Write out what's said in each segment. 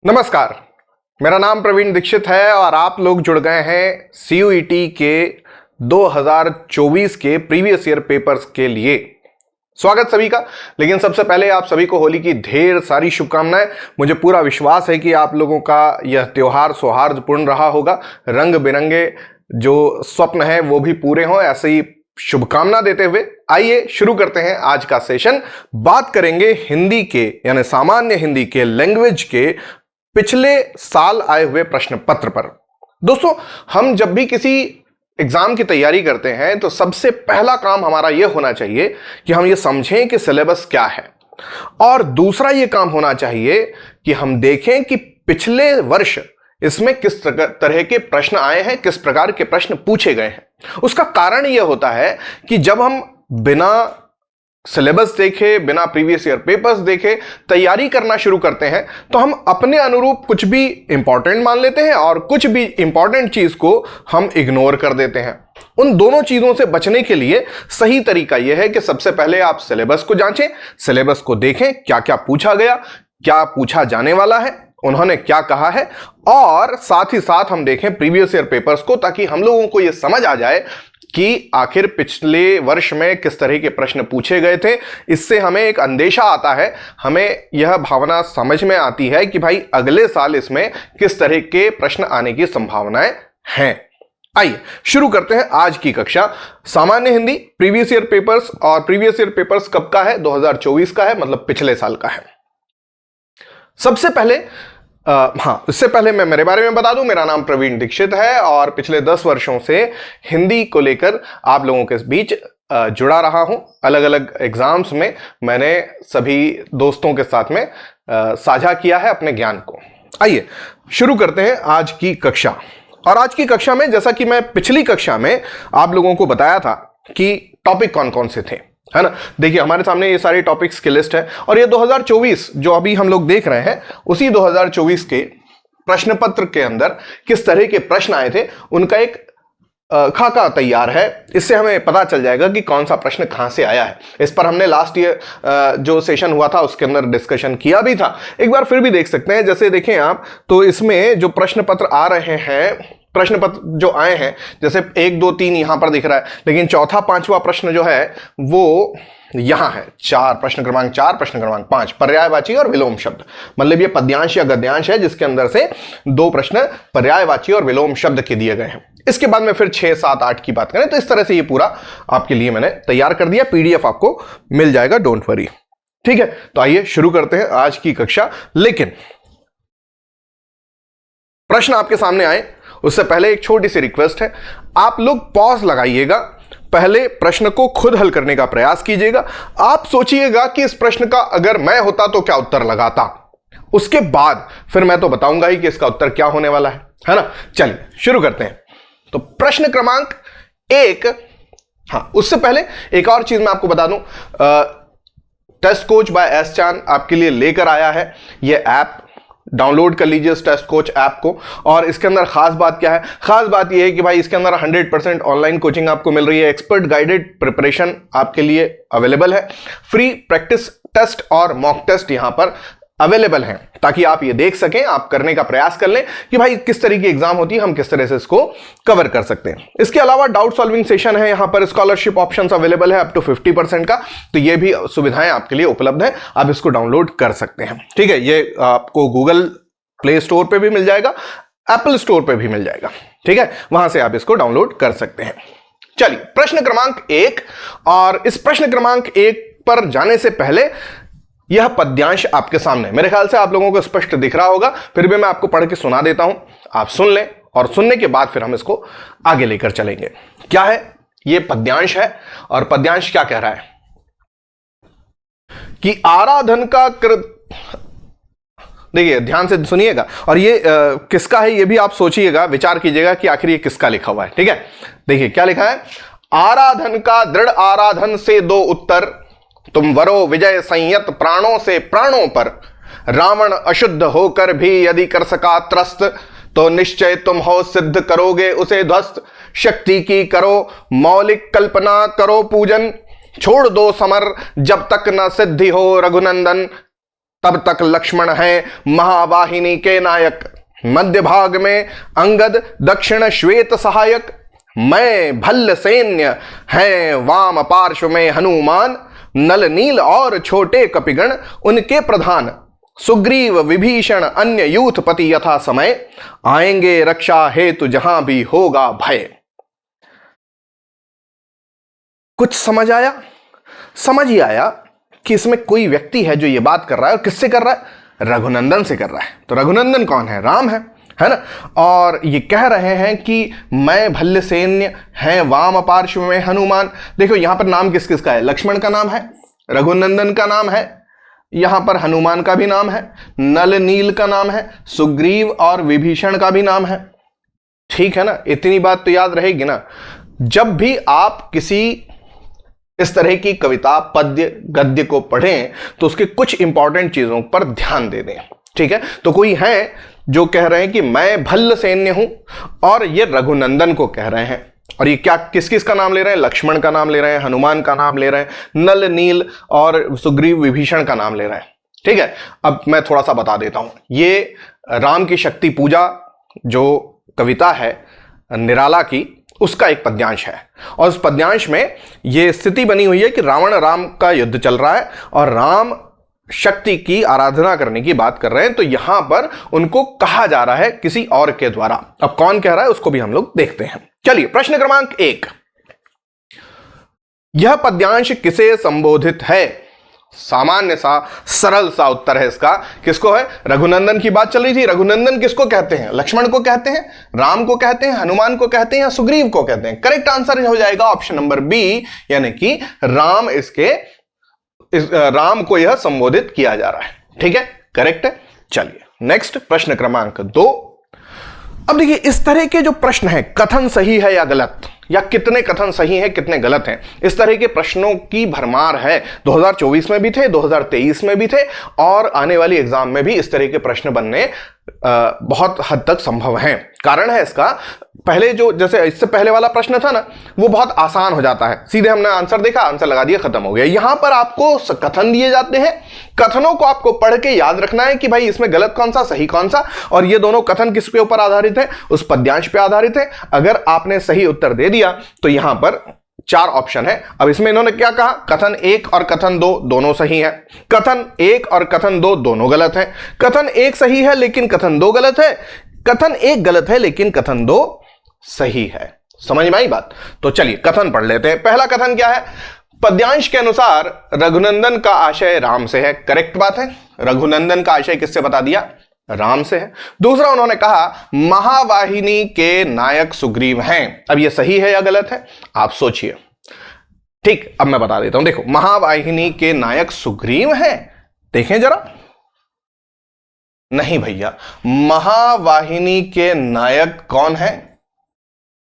नमस्कार, मेरा नाम प्रवीण दीक्षित है और आप लोग जुड़ गए हैं सीयूईटी के 2024 के प्रीवियस ईयर पेपर्स के लिए। स्वागत सभी का। लेकिन सबसे पहले आप सभी को होली की ढेर सारी शुभकामनाएं। मुझे पूरा विश्वास है कि आप लोगों का यह त्योहार सौहार्दपूर्ण रहा होगा, रंग बिरंगे जो स्वप्न है वो भी पूरे हों, ऐसे ही शुभकामना देते हुए आइए शुरू करते हैं आज का सेशन। बात करेंगे हिंदी के यानी सामान्य हिंदी के लैंग्वेज के पिछले साल आए हुए प्रश्न पत्र पर। दोस्तों, हम जब भी किसी एग्जाम की तैयारी करते हैं तो सबसे पहला काम हमारा यह होना चाहिए कि हम ये समझें कि सिलेबस क्या है, और दूसरा ये काम होना चाहिए कि हम देखें कि पिछले वर्ष इसमें किस तरह के प्रश्न आए हैं, किस प्रकार के प्रश्न पूछे गए हैं। उसका कारण यह होता है कि जब हम बिना सिलेबस देखे, बिना प्रीवियस ईयर पेपर्स देखे तैयारी करना शुरू करते हैं तो हम अपने अनुरूप कुछ भी इंपॉर्टेंट मान लेते हैं और कुछ भी इंपॉर्टेंट चीज को हम इग्नोर कर देते हैं। उन दोनों चीजों से बचने के लिए सही तरीका यह है कि सबसे पहले आप सिलेबस को जांचें, सिलेबस को देखें, क्या क्या पूछा गया, क्या पूछा जाने वाला है, उन्होंने क्या कहा है, और साथ ही साथ हम देखें प्रीवियस ईयर पेपर्स को, ताकि हम लोगों को यह समझ आ जाए कि आखिर पिछले वर्ष में किस तरह के प्रश्न पूछे गए थे। इससे हमें एक अंदेशा आता है, हमें यह भावना समझ में आती है कि भाई अगले साल इसमें किस तरह के प्रश्न आने की संभावनाएं हैं। आइए शुरू करते हैं आज की कक्षा। सामान्य हिंदी प्रीवियस ईयर पेपर्स, और प्रीवियस ईयर पेपर्स कब का है? 2024 का है, मतलब पिछले साल का है। सबसे पहले इससे पहले मैं मेरे बारे में बता दूं, मेरा नाम प्रवीण दीक्षित है और पिछले 10 वर्षों से हिंदी को लेकर आप लोगों के बीच जुड़ा रहा हूं। अलग अलग एग्जाम्स में मैंने सभी दोस्तों के साथ में साझा किया है अपने ज्ञान को। आइए शुरू करते हैं आज की कक्षा। और आज की कक्षा में, जैसा कि मैं पिछली कक्षा में आप लोगों को बताया था कि टॉपिक कौन कौन से थे, है ना। देखिए हमारे सामने ये सारे टॉपिक्स की लिस्ट है, और ये 2024 जो अभी हम लोग देख रहे हैं उसी 2024 के प्रश्न पत्र के अंदर किस तरह के प्रश्न आए थे उनका एक खाका तैयार है। इससे हमें पता चल जाएगा कि कौन सा प्रश्न कहां से आया है। इस पर हमने लास्ट ईयर जो सेशन हुआ था उसके अंदर डिस्कशन किया भी था, एक बार फिर भी देख सकते हैं। जैसे देखें आप तो इसमें जो प्रश्न पत्र आ रहे हैं, प्रश्न पत्र जो आए हैं, जैसे 1 2 3 यहां पर दिख रहा है, लेकिन चौथा पांचवा प्रश्न जो है वो यहां है। 4 प्रश्न क्रमांक 4, प्रश्न क्रमांक 5 पर्यायवाची और विलोम शब्द, मतलब ये पद्यांश या गद्यांश है जिसके अंदर से 2 प्रश्न पर्यायवाची और विलोम शब्द के दिए गए हैं। इसके बाद में फिर 6 7 8 की बात करें तो इस तरह से ये पूरा आपके लिए मैंने तैयार कर दिया। पीडीएफ आपको मिल जाएगा, डोंट वरी। ठीक है, तो आइए शुरू करते हैं आज की कक्षा। लेकिन प्रश्न आपके सामने आए उससे पहले एक छोटी सी रिक्वेस्ट है, आप लोग पॉज लगाइएगा, पहले प्रश्न को खुद हल करने का प्रयास कीजिएगा। आप सोचिएगा कि इस प्रश्न का अगर मैं होता तो क्या उत्तर लगाता, उसके बाद फिर मैं तो बताऊंगा ही कि इसका उत्तर क्या होने वाला है ना। चलिए शुरू करते हैं। तो प्रश्न क्रमांक 1, उससे पहले एक और चीज मैं आपको बता दूं, टेस्ट कोच बाय एस चांद आपके लिए लेकर आया है ये ऐप। डाउनलोड कर लीजिए इस टेस्ट कोच ऐप को। और इसके अंदर खास बात क्या है? खास बात यह है कि भाई इसके अंदर 100% ऑनलाइन कोचिंग आपको मिल रही है, एक्सपर्ट गाइडेड प्रिपरेशन आपके लिए अवेलेबल है, फ्री प्रैक्टिस टेस्ट और मॉक टेस्ट यहां पर अवेलेबल हैं, ताकि आप ये देख सकें, आप करने का प्रयास कर लें कि भाई किस तरह की एग्जाम होती है, हम किस तरह से इसको कवर कर सकते हैं। इसके अलावा डाउट सॉल्विंग सेशन है यहां पर, स्कॉलरशिप ऑप्शंस अवेलेबल है अप टू 50% का, तो ये भी सुविधाएं आपके लिए उपलब्ध है, आप इसको डाउनलोड कर सकते हैं। ठीक है, ये आपको गूगल प्ले स्टोर पे भी मिल जाएगा, एप्पल स्टोर पे भी मिल जाएगा। ठीक है, वहां से आप इसको डाउनलोड कर सकते हैं। चलिए प्रश्न क्रमांक 1, और इस प्रश्न क्रमांक 1 पर जाने से पहले यह पद्यांश आपके सामने, मेरे ख्याल से आप लोगों को स्पष्ट दिख रहा होगा, फिर भी मैं आपको पढ़ के सुना देता हूं, आप सुन लें, और सुनने के बाद फिर हम इसको आगे लेकर चलेंगे। क्या है ये? पद्यांश है, और पद्यांश क्या कह रहा है कि आराधन का देखिए ध्यान से सुनिएगा, और ये किसका है ये भी आप सोचिएगा, विचार कीजिएगा कि आखिर ये किसका लिखा हुआ है। ठीक है, देखिए क्या लिखा है। आराधन का दृढ़ आराधन से 2 उत्तर, तुम वरो विजय संयत प्राणों से प्राणों पर, रावण अशुद्ध होकर भी यदि कर सका त्रस्त, तो निश्चय तुम हो सिद्ध करोगे उसे ध्वस्त। शक्ति की करो मौलिक कल्पना करो पूजन, छोड़ दो समर जब तक न सिद्धि हो रघुनंदन। तब तक लक्ष्मण है महावाहिनी के नायक, मध्य भाग में अंगद, दक्षिण श्वेत सहायक, मैं भल्ल सैन्य है वाम पार्श्व में हनुमान, नल नील और छोटे कपिगण उनके प्रधान, सुग्रीव विभीषण अन्य यूथपति यथा समय, आएंगे रक्षा हेतु जहां भी होगा भय। कुछ समझ आया? समझ ही आया कि इसमें कोई व्यक्ति है जो ये बात कर रहा है, और किससे कर रहा है? रघुनंदन से कर रहा है। तो रघुनंदन कौन है? राम है ना। और ये कह रहे हैं कि मैं भल्ल सैन्य है वाम पार्श्व में हनुमान। देखो यहां पर नाम किस किस का है? लक्ष्मण का नाम है, रघुनंदन का नाम है, यहां पर हनुमान का भी नाम है, नल नील का नाम है, सुग्रीव और विभीषण का भी नाम है। ठीक है ना, इतनी बात तो याद रहेगी ना। जब भी आप किसी इस तरह की कविता, पद्य, गद्य को पढ़ें तो उसके कुछ इंपॉर्टेंट चीजों पर ध्यान दे दें। ठीक है, तो कोई है जो कह रहे हैं कि मैं भल्ल सैन्य हूं, और ये रघुनंदन को कह रहे हैं, और ये क्या किस किस का नाम ले रहे हैं? लक्ष्मण का नाम ले रहे हैं, हनुमान का नाम ले रहे हैं, नल नील और सुग्रीव विभीषण का नाम ले रहे हैं। ठीक है, अब मैं थोड़ा सा बता देता हूं। ये राम की शक्ति पूजा जो कविता है निराला की, उसका एक पद्यांश है, और उस पद्यांश में यह स्थिति बनी हुई है कि रावण राम का युद्ध चल रहा है और राम शक्ति की आराधना करने की बात कर रहे हैं। तो यहां पर उनको कहा जा रहा है किसी और के द्वारा। अब कौन कह रहा है उसको भी हम लोग देखते हैं। चलिए, प्रश्न क्रमांक 1, यह पद्यांश किसे संबोधित है? सामान्य सा सरल सा उत्तर है इसका। किसको है? रघुनंदन की बात चल रही थी। रघुनंदन किसको कहते हैं? लक्ष्मण को कहते हैं, राम को कहते हैं, हनुमान को कहते हैं, या सुग्रीव को कहते हैं? करेक्ट आंसर हो जाएगा ऑप्शन नंबर बी, यानी कि राम राम को यह संबोधित किया जा रहा है। ठीक है, करेक्ट है। चलिए नेक्स्ट, प्रश्न क्रमांक 2। अब देखिए, इस तरह के जो प्रश्न हैं, कथन सही है या गलत, या कितने कथन सही हैं कितने गलत हैं, इस तरह के प्रश्नों की भरमार है। 2024 में भी थे, 2023 में भी थे, और आने वाली एग्जाम में भी इस तरह के प्रश्न बनने बहुत हद तक संभव हैं। कारण है इसका, पहले जो जैसे इससे पहले वाला प्रश्न था ना, वो बहुत आसान हो जाता है, सीधे हमने आंसर देखा, आंसर लगा दिया, खत्म हो गया। यहां पर आपको कथन दिए जाते हैं, कथनों को आपको पढ़ के याद रखना है कि भाई इसमें गलत कौन सा, सही कौन सा, और ये दोनों कथन किस पे ऊपर आधारित है? उस पद्यांश पे आधारित है। अगर आपने सही उत्तर दे दिया तो यहां पर 4 ऑप्शन है। अब इसमें इन्होंने क्या कहा? कथन 1 और कथन 2 दोनों सही है, कथन 1 और कथन 2 दोनों गलत है, कथन 1 सही है लेकिन कथन 2 गलत है, कथन 1 गलत है लेकिन कथन 2 सही है। समझ में आई बात? तो चलिए कथन पढ़ लेते हैं। पहला कथन क्या है? पद्यांश के अनुसार रघुनंदन का आशय राम से है। करेक्ट बात है, रघुनंदन का आशय किससे बता दिया? राम से है। दूसरा, उन्होंने कहा महावाहिनी के नायक सुग्रीव हैं। अब यह सही है या गलत है? आप सोचिए। ठीक, अब मैं बता देता हूं। देखो, महावाहिनी के नायक सुग्रीव हैं, देखें जरा। नहीं भैया, महावाहिनी के नायक कौन है?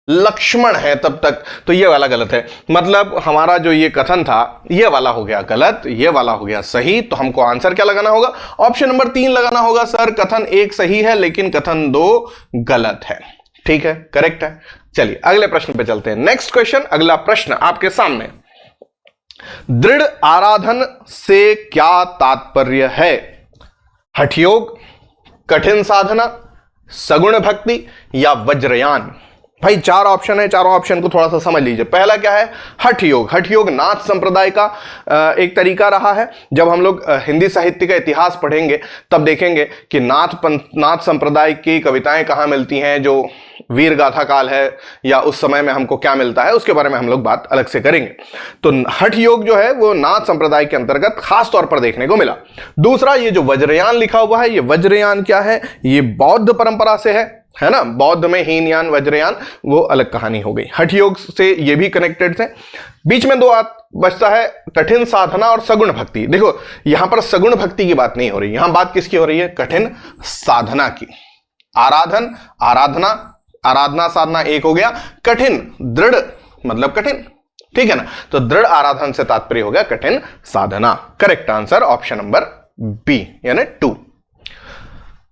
लक्ष्मण है तब तक। तो ये वाला गलत है, मतलब हमारा जो ये कथन था ये वाला हो गया गलत, ये वाला हो गया सही। तो हमको आंसर क्या लगाना होगा? ऑप्शन नंबर 3 लगाना होगा। सर, कथन 1 सही है लेकिन कथन 2 गलत है। ठीक है, करेक्ट है। चलिए अगले प्रश्न पे चलते हैं। नेक्स्ट क्वेश्चन, अगला प्रश्न आपके सामने। दृढ़ आराधन से क्या तात्पर्य है? हठयोग, कठिन साधना, सगुण भक्ति, या वज्रयान? भाई 4 ऑप्शन है, चारों ऑप्शन को थोड़ा सा समझ लीजिए। पहला क्या है? हठ योग। हठ योग नाथ संप्रदाय का एक तरीका रहा है। जब हम लोग हिंदी साहित्य का इतिहास पढ़ेंगे तब देखेंगे कि नाथ संप्रदाय की कविताएं कहाँ मिलती हैं, जो वीर गाथा काल है या उस समय में हमको क्या मिलता है, उसके बारे में हम लोग बात अलग से करेंगे। तो हठ योग जो है वो नाथ संप्रदाय के अंतर्गत खास तौर पर देखने को मिला। दूसरा, ये जो वज्रयान लिखा हुआ है, ये वज्रयान क्या है? ये बौद्ध परंपरा से है ना। बौद्ध में हीनयान, वज्रयान, वो अलग कहानी हो गई। हठ योग से ये भी कनेक्टेड थे। बीच में 2 बचता है, कठिन साधना और सगुण भक्ति। देखो यहां पर सगुण भक्ति की बात नहीं हो रही, यहां बात किसकी हो रही है? कठिन साधना की। आराधन, आराधना साधना एक हो गया, कठिन दृढ़ मतलब कठिन। ठीक है ना, तो दृढ़ आराधन से तात्पर्य हो गया कठिन साधना। Correct answer option number B यानी 2।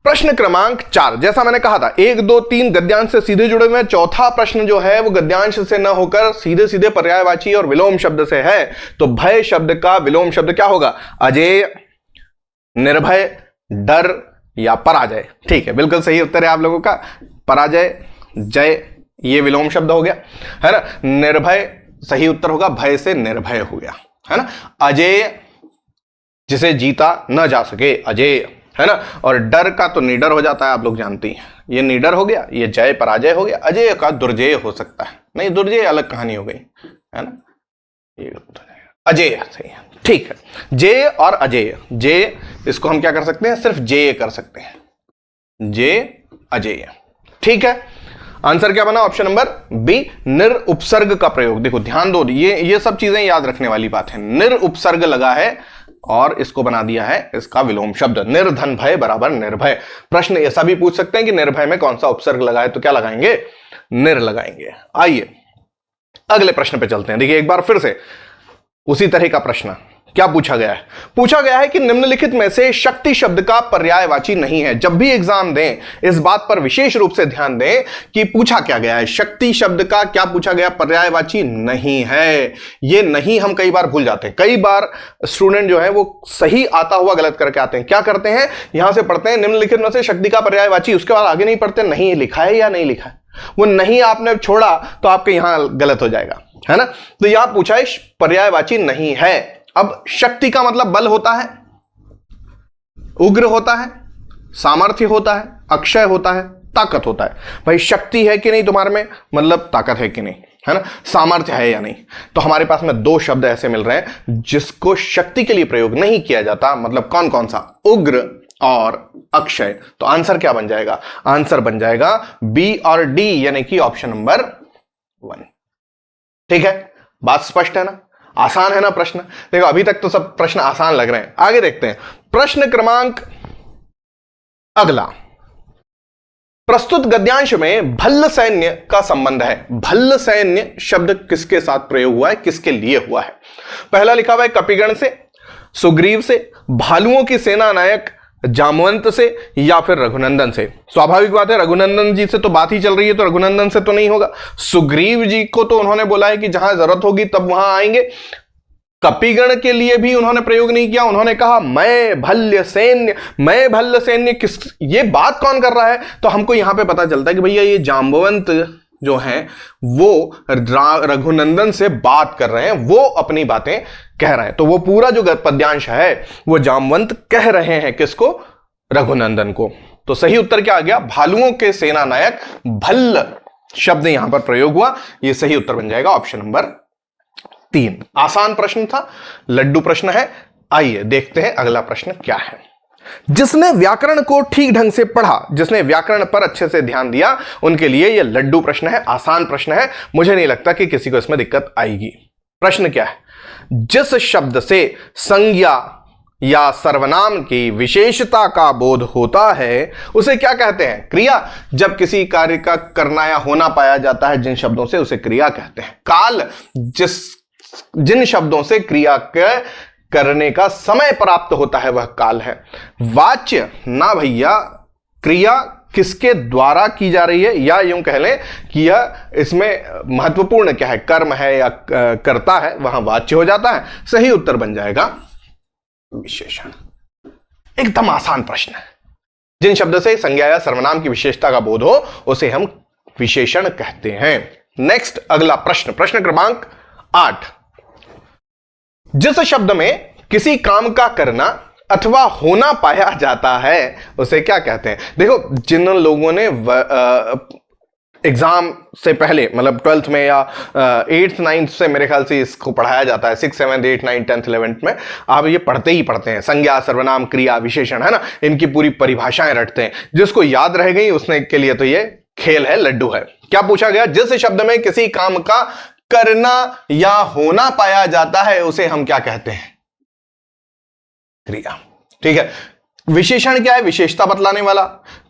प्रश्न क्रमांक 4, जैसा मैंने कहा था 1, 2, 3 गद्यांश से सीधे जुड़े हुए हैं। चौथा प्रश्न जो है वो गद्यांश से न होकर सीधे सीधे पर्यायवाची और विलोम शब्द से है। तो भय शब्द का विलोम शब्द क्या होगा? अजेय, निर्भय, डर या पराजय। ठीक है, बिल्कुल सही उत्तर है आप लोगों का पराजय, जय ये विलोम शब्द हो गया, है ना। निर्भय सही उत्तर होगा, भय से निर्भय हो गया, है ना। अजेय जिसे जीता न जा सके, अजेय, है ना। और डर का तो निडर हो जाता है, आप लोग जानते हैं, ये निडर हो गया, ये जय पराजय हो गया। अजेय का दुर्जय हो सकता है, नहीं दुर्जय अलग कहानी हो गई, है ना। ये अजेय सही है, ठीक है। जय और अजेय, जय इसको हम क्या कर सकते हैं, सिर्फ जय कर सकते हैं, जय अजेय, ठीक है। आंसर क्या बना, ऑप्शन नंबर बी, निरुपसर्ग का प्रयोग। देखो ध्यान दो, ये सब चीजें याद रखने वाली बात है। निरुपसर्ग लगा है और इसको बना दिया है इसका विलोम शब्द। निर्धन भय बराबर निर्भय। प्रश्न ऐसा भी पूछ सकते हैं कि निर्भय में कौन सा उपसर्ग लगा है, तो क्या लगाएंगे, निर लगाएंगे। आइए अगले प्रश्न पे चलते हैं। देखिए एक बार फिर से उसी तरह का प्रश्न क्या पूछा गया है। पूछा गया है कि निम्नलिखित में से शक्ति शब्द का पर्यायवाची नहीं है। जब भी एग्जाम दें इस बात पर विशेष रूप से ध्यान दें कि पूछा क्या गया है, शक्ति शब्द का क्या पूछा गया, पर्यायवाची नहीं है। ये नहीं हम कई बार भूल जाते हैं। कई बार स्टूडेंट जो है वो सही आता हुआ गलत करके आते हैं। क्या करते हैं, यहां से पढ़ते हैं निम्नलिखित में से शक्ति का पर्यायवाची, उसके बाद आगे नहीं पढ़ते नहीं लिखा है या नहीं लिखा है। वो नहीं आपने छोड़ा तो आपके यहां गलत हो जाएगा, है ना। तो यहां पूछा है पर्यायवाची नहीं है। अब शक्ति का मतलब बल होता है, उग्र होता है, सामर्थ्य होता है, अक्षय होता है, ताकत होता है। भाई शक्ति है कि नहीं तुम्हारे में, मतलब ताकत है कि नहीं, है ना, सामर्थ्य है या नहीं। तो हमारे पास में दो शब्द ऐसे मिल रहे हैं जिसको शक्ति के लिए प्रयोग नहीं किया जाता, मतलब कौन कौन सा, उग्र और अक्षय। तो आंसर क्या बन जाएगा, आंसर बन जाएगा बी और डी, यानी कि ऑप्शन नंबर 1। ठीक है, बात स्पष्ट है ना, आसान है ना प्रश्न। देखो अभी तक तो सब प्रश्न आसान लग रहे हैं, आगे देखते हैं। प्रश्न क्रमांक अगला, प्रस्तुत गद्यांश में भल्ल सैन्य का संबंध है। भल्ल सैन्य शब्द किसके साथ प्रयोग हुआ है, किसके लिए हुआ है। पहला लिखा हुआ है कपिगण से, सुग्रीव से, भालुओं की सेना नायक जामवंत से या फिर रघुनंदन से। स्वाभाविक बात है रघुनंदन जी से तो बात ही चल रही है, तो रघुनंदन से तो नहीं होगा। सुग्रीव जी को तो उन्होंने बोला है कि जहां जरूरत होगी तब वहां आएंगे। कपिगण के लिए भी उन्होंने प्रयोग नहीं किया, उन्होंने कहा मैं भल्ल सैन्य, मैं भल्ल सैन्य। किस, ये बात कौन कर रहा है, तो हमको यहां पे पता चलता है कि भैया ये जाम्बवंत जो हैं वो रघुनंदन से बात कर रहे हैं, वो अपनी बातें कह रहे हैं। तो वो पूरा जो पद्यांश है वो जामवंत कह रहे हैं किसको, रघुनंदन को। तो सही उत्तर क्या आ गया, भालुओं के सेना नायक भल्ल शब्द यहां पर प्रयोग हुआ। ये सही उत्तर बन जाएगा ऑप्शन नंबर 3। आसान प्रश्न था, लड्डू प्रश्न है। आइए देखते हैं अगला प्रश्न क्या है। जिसने व्याकरण को ठीक ढंग से पढ़ा, जिसने व्याकरण पर अच्छे से ध्यान दिया, उनके लिए यह लड्डू प्रश्न है, आसान प्रश्न है। मुझे नहीं लगता कि किसी को इसमें दिक्कत आएगी। प्रश्न क्या है, जिस शब्द से संज्ञा या सर्वनाम की विशेषता का बोध होता है उसे क्या कहते हैं, क्रिया। जब किसी कार्य का करना या होना पाया जाता है जिन शब्दों से, उसे क्रिया कहते हैं। काल, जिन शब्दों से क्रिया के करने का समय प्राप्त होता है वह काल है। वाच्य, ना भैया क्रिया किसके द्वारा की जा रही है, या यूं कह लें कि यह इसमें महत्वपूर्ण क्या है, कर्म है या कर्ता है, वहां वाच्य हो जाता है। सही उत्तर बन जाएगा विशेषण। एकदम आसान प्रश्न है। जिन शब्द से संज्ञा या सर्वनाम की विशेषता का बोध हो उसे हम विशेषण कहते हैं। नेक्स्ट अगला प्रश्न, प्रश्न क्रमांक 8। जिस शब्द में किसी काम का करना अथवा होना पाया जाता है उसे क्या कहते हैं। देखो जिन लोगों ने एग्जाम से पहले मतलब 12th में या 8th 9th से मेरे ख्याल से इसको पढ़ाया जाता है, 6th 7th 8th 9th 10th 11th में आप ये पढ़ते ही पढ़ते हैं, संज्ञा सर्वनाम क्रिया विशेषण, है ना, इनकी पूरी परिभाषाएं रटते हैं। जिसको याद रह गई उसने के लिए तो ये खेल है, लड्डू है। क्या पूछा गया, जिस शब्द में किसी काम का करना या होना पाया जाता है उसे हम क्या कहते हैं, क्रिया। ठीक है, विशेषण क्या है, विशेषता बतलाने वाला।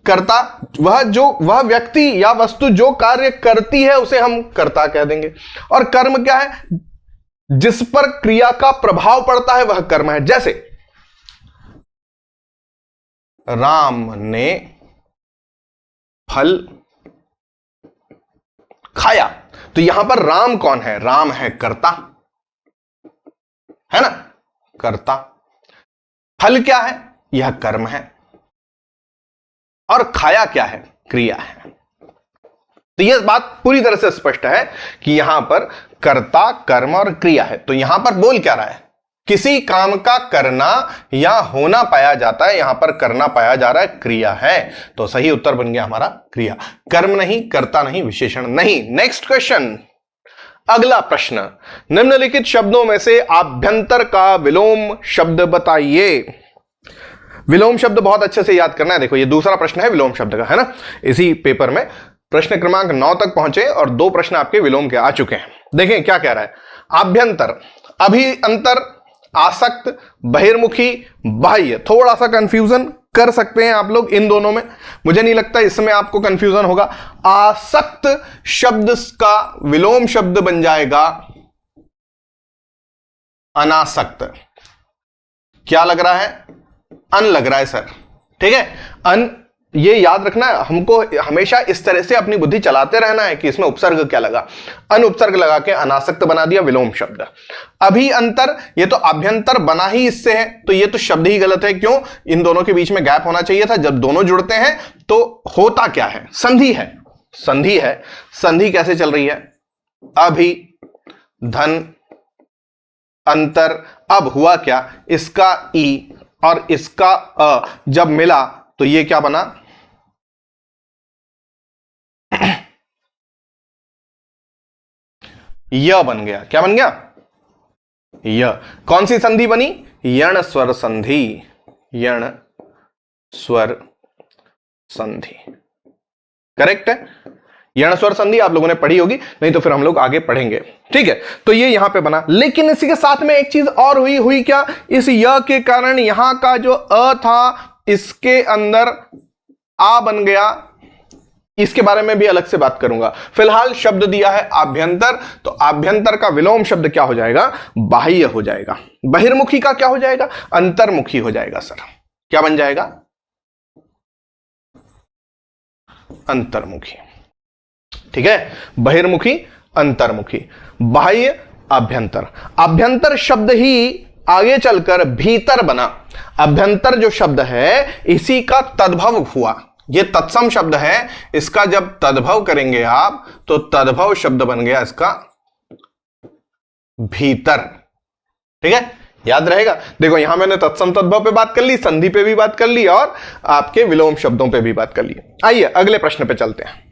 कर्ता, वह व्यक्ति या वस्तु जो कार्य करती है उसे हम कर्ता कह देंगे। और कर्म क्या है, जिस पर क्रिया का प्रभाव पड़ता है वह कर्म है। जैसे राम ने फल खाया, तो यहां पर राम कौन है, राम है कर्ता, है ना, कर्ता। फल क्या है, यह कर्म है और खाया क्या है, क्रिया है। तो यह बात पूरी तरह से स्पष्ट है कि यहां पर कर्ता, कर्म और क्रिया है। तो यहां पर बोल क्या रहा है, किसी काम का करना या होना पाया जाता है, यहां पर करना पाया जा रहा है, क्रिया है। तो सही उत्तर बन गया हमारा क्रिया, कर्म नहीं, कर्ता नहीं, विशेषण नहीं। नेक्स्ट क्वेश्चन, अगला प्रश्न, निम्नलिखित शब्दों में से आभ्यंतर का विलोम शब्द बताइए। विलोम शब्द बहुत अच्छे से याद करना है। देखो ये दूसरा प्रश्न है विलोम शब्द का, है ना। इसी पेपर में प्रश्न क्रमांक 9 तक पहुंचे और 2 प्रश्न आपके विलोम के आ चुके हैं। देखें क्या कह रहा है, आभ्यंतर, अभिअंतर, आसक्त, बहिर्मुखी, बाह्य। थोड़ा सा कंफ्यूजन कर सकते हैं आप लोग इन दोनों में, मुझे नहीं लगता इसमें आपको कंफ्यूजन होगा। आसक्त शब्द का विलोम शब्द बन जाएगा अनासक्त। क्या लग रहा है, अन लग रहा है सर, ठीक है। अन, ये याद रखना है हमको, हमेशा इस तरह से अपनी बुद्धि चलाते रहना है कि इसमें उपसर्ग क्या लगा। अन उपसर्ग लगा के अनासक्त बना दिया विलोम शब्द। अभी अंतर, ये तो अभ्यंतर बना ही इससे है, तो ये तो शब्द ही गलत है। क्यों, इन दोनों के बीच में गैप होना चाहिए था। जब दोनों जुड़ते हैं तो होता क्या है, संधि है, संधि है। संधि कैसे चल रही है, अभी धन अंतर, अब हुआ क्या, इसका ई और इसका अ जब मिला तो ये क्या बना, य बन गया। क्या बन गया, य। कौन सी संधि बनी, यण स्वर संधि, यण स्वर संधि, करेक्ट है। यण स्वर संधि आप लोगों ने पढ़ी होगी, नहीं तो फिर हम लोग आगे पढ़ेंगे, ठीक है। तो ये यहां पे बना, लेकिन इसी के साथ में एक चीज और हुई क्या, इस य के कारण यहां का जो अ था इसके अंदर आ बन गया। इसके बारे में भी अलग से बात करूंगा। फिलहाल शब्द दिया है आभ्यंतर, तो आभ्यंतर का विलोम शब्द क्या हो जाएगा, बाह्य हो जाएगा। बहिर्मुखी का क्या हो जाएगा, अंतर्मुखी हो जाएगा। सर क्या बन जाएगा, अंतर्मुखी, ठीक है। बहिर्मुखी, अंतर्मुखी, बाह्य, अभ्यंतर। अभ्यंतर शब्द ही आगे चलकर भीतर बना। अभ्यंतर जो शब्द है इसी का तद्भव हुआ, ये तत्सम शब्द है, इसका जब तद्भव करेंगे आप तो तद्भव शब्द बन गया इसका भीतर, ठीक है, याद रहेगा। देखो यहां मैंने तत्सम तद्भव पे बात कर ली, संधि पे भी बात कर ली और आपके विलोम शब्दों पे भी बात कर ली। आइए अगले प्रश्न पे चलते हैं।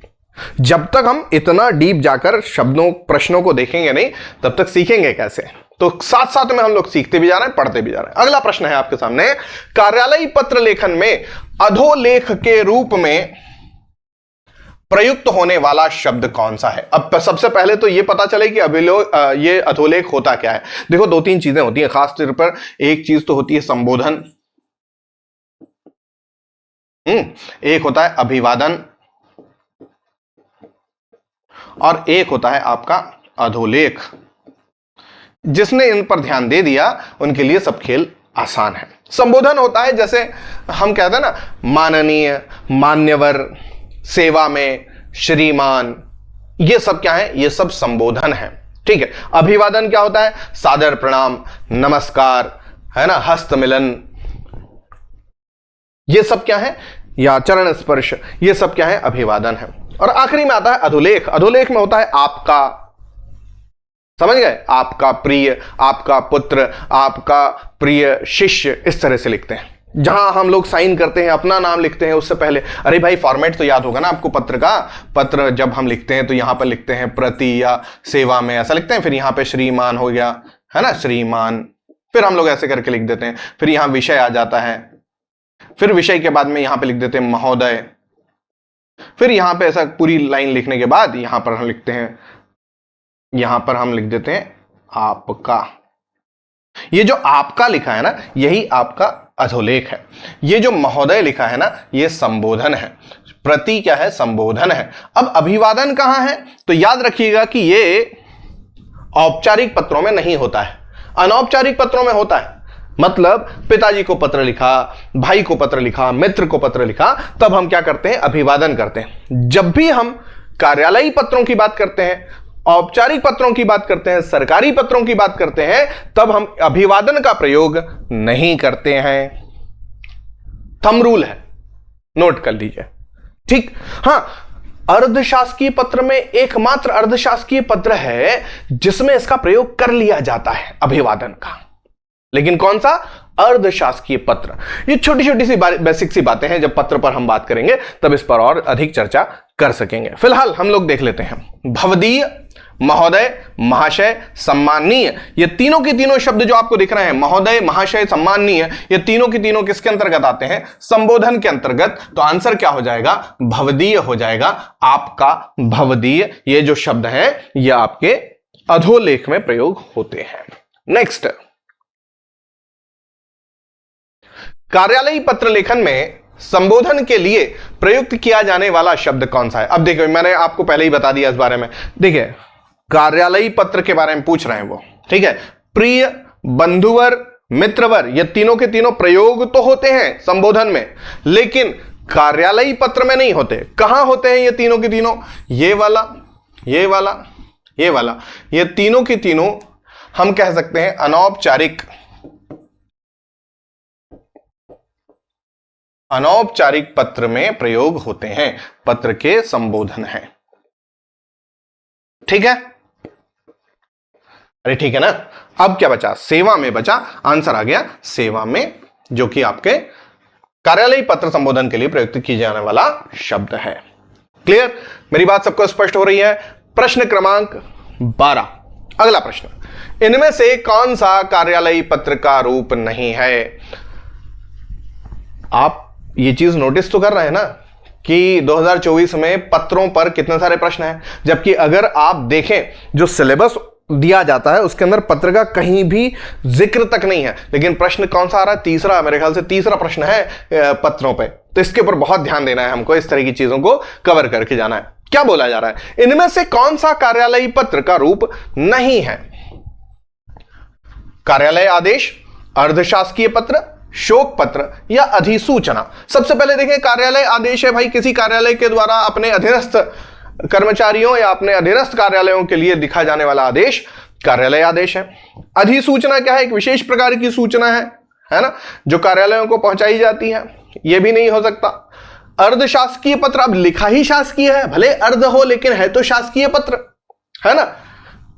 जब तक हम इतना डीप जाकर शब्दों प्रश्नों को देखेंगे नहीं तब तक सीखेंगे कैसे, तो साथ साथ में हम लोग सीखते भी जा रहे हैं, पढ़ते भी जा रहे हैं। अगला प्रश्न है आपके सामने, कार्यालयी पत्र लेखन में अधोलेख के रूप में प्रयुक्त होने वाला शब्द कौन सा है। अब सबसे पहले तो यह पता चले कि ये अधोलेख होता क्या है। देखो 2-3 चीजें होती हैं खास तौर पर। एक चीज तो होती है संबोधन, एक होता है अभिवादन और एक होता है आपका अधोलेख। जिसने इन पर ध्यान दे दिया उनके लिए सब खेल आसान है। संबोधन होता है जैसे हम कहते हैं ना, माननीय, मान्यवर, सेवा में, श्रीमान, ये सब क्या है, ये सब संबोधन है, ठीक है। अभिवादन क्या होता है, सादर प्रणाम, नमस्कार, है ना, हस्त मिलन, ये सब क्या है, या चरण स्पर्श, ये सब क्या है, अभिवादन है। और आखिरी में आता है अधोलेख। अधोलेख में होता है आपका, समझ गए, आपका प्रिय, आपका पुत्र, आपका प्रिय शिष्य, इस तरह से लिखते हैं। जहां हम लोग साइन करते हैं, अपना नाम लिखते हैं, उससे पहले, अरे भाई फॉर्मेट तो याद होगा ना आपको पत्र का। पत्र जब हम लिखते हैं तो यहां पर लिखते हैं प्रति या सेवा में, ऐसा लिखते हैं। फिर यहां पे श्रीमान हो गया, है ना, श्रीमान, फिर हम लोग ऐसे करके लिख देते हैं। फिर यहां विषय आ जाता है, फिर विषय के बाद में यहां पे लिख देते हैं महोदय। फिर यहां पे ऐसा पूरी लाइन लिखने के बाद यहां पर हम लिखते हैं, यहां पर हम लिख देते हैं आपका। ये जो आपका लिखा है ना, यही आपका अधोलेख है। ये जो महोदय लिखा है ना, ये संबोधन है। प्रति क्या है, संबोधन है। अब अभिवादन कहां है, तो याद रखिएगा कि ये औपचारिक पत्रों में नहीं होता है, अनौपचारिक पत्रों में होता है। मतलब पिताजी को पत्र लिखा, भाई को पत्र लिखा, मित्र को पत्र लिखा, तब हम क्या करते हैं, अभिवादन करते हैं। जब भी हम कार्यालयी पत्रों की बात करते हैं, औपचारिक पत्रों की बात करते हैं, सरकारी पत्रों की बात करते हैं, तब हम अभिवादन का प्रयोग नहीं करते हैं। थंब रूल है, नोट कर लीजिए। ठीक, हां, अर्धशासकीय पत्र में एकमात्र अर्धशासकीय पत्र है जिसमें इसका प्रयोग कर लिया जाता है अभिवादन का, लेकिन कौन सा? अर्धशासकीय पत्र। ये छोटी छोटी सी बेसिक सी बातें हैं, जब पत्र पर हम बात करेंगे तब इस पर और अधिक चर्चा कर सकेंगे। फिलहाल हम लोग देख लेते हैं भवदीय, महोदय, महाशय, सम्माननीय, ये तीनों के तीनों शब्द जो आपको दिख रहे हैं, महोदय, महाशय, सम्माननीय, ये तीनों के तीनों किसके अंतर्गत आते हैं? संबोधन के अंतर्गत। तो आंसर क्या हो जाएगा? भवदीय हो जाएगा आपका। भवदीय ये जो शब्द है ये आपके अधोलेख में प्रयोग होते हैं। नेक्स्ट, कार्यालयी पत्र लेखन में संबोधन के लिए प्रयुक्त किया जाने वाला शब्द कौन सा है? अब देखिए, मैंने आपको पहले ही बता दिया इस बारे में। देखिए, कार्यालयी पत्र के बारे में पूछ रहे हैं वो, ठीक है। प्रिय, बंधुवर, मित्रवर, ये तीनों के तीनों प्रयोग तो होते हैं संबोधन में, लेकिन कार्यालयी पत्र में नहीं होते। कहां होते हैं ये तीनों के तीनों? ये वाला, ये वाला, ये वाला, ये तीनों के तीनों हम कह सकते हैं अनौपचारिक पत्र में प्रयोग होते हैं, पत्र के संबोधन है। ठीक है, अरे ठीक है ना। अब क्या बचा? सेवा में बचा। आंसर आ गया सेवा में, जो कि आपके कार्यालयी पत्र संबोधन के लिए प्रयुक्त किया जाने वाला शब्द है। क्लियर? मेरी बात सबको स्पष्ट हो रही है? प्रश्न क्रमांक 12, अगला प्रश्न, इनमें से कौन सा कार्यालयी पत्र का रूप नहीं है? आप ये चीज नोटिस तो कर रहे हैं ना कि 2024 में पत्रों पर कितने सारे प्रश्न हैं, जबकि अगर आप देखें जो सिलेबस दिया जाता है उसके अंदर पत्र का कहीं भी जिक्र तक नहीं है, लेकिन प्रश्न कौन सा आ रहा है? तीसरा, मेरे ख्याल से तीसरा प्रश्न है पत्रों पे। तो इसके ऊपर बहुत ध्यान देना है हमको, इस तरह की चीजों को कवर करके जाना है। क्या बोला जा रहा है? इनमें से कौन सा कार्यालयी पत्र का रूप नहीं है? कार्यालय आदेश, अर्धशासकीय पत्र, शोक पत्र या अधिसूचना। सबसे पहले देखें, कार्यालय आदेश है भाई, किसी कार्यालय के द्वारा अपने अधीनस्थ कर्मचारियों या अपने अधीनस्थ कार्यालयों के लिए दिखा जाने वाला आदेश कार्यालय आदेश है। अधिसूचना क्या है? एक विशेष प्रकार की सूचना है ना, जो कार्यालयों को पहुंचाई जाती है, यह भी नहीं हो सकता। अर्धशासकीय पत्र, अब लिखा ही शासकीय है, भले अर्ध हो लेकिन है तो शासकीय पत्र, है ना।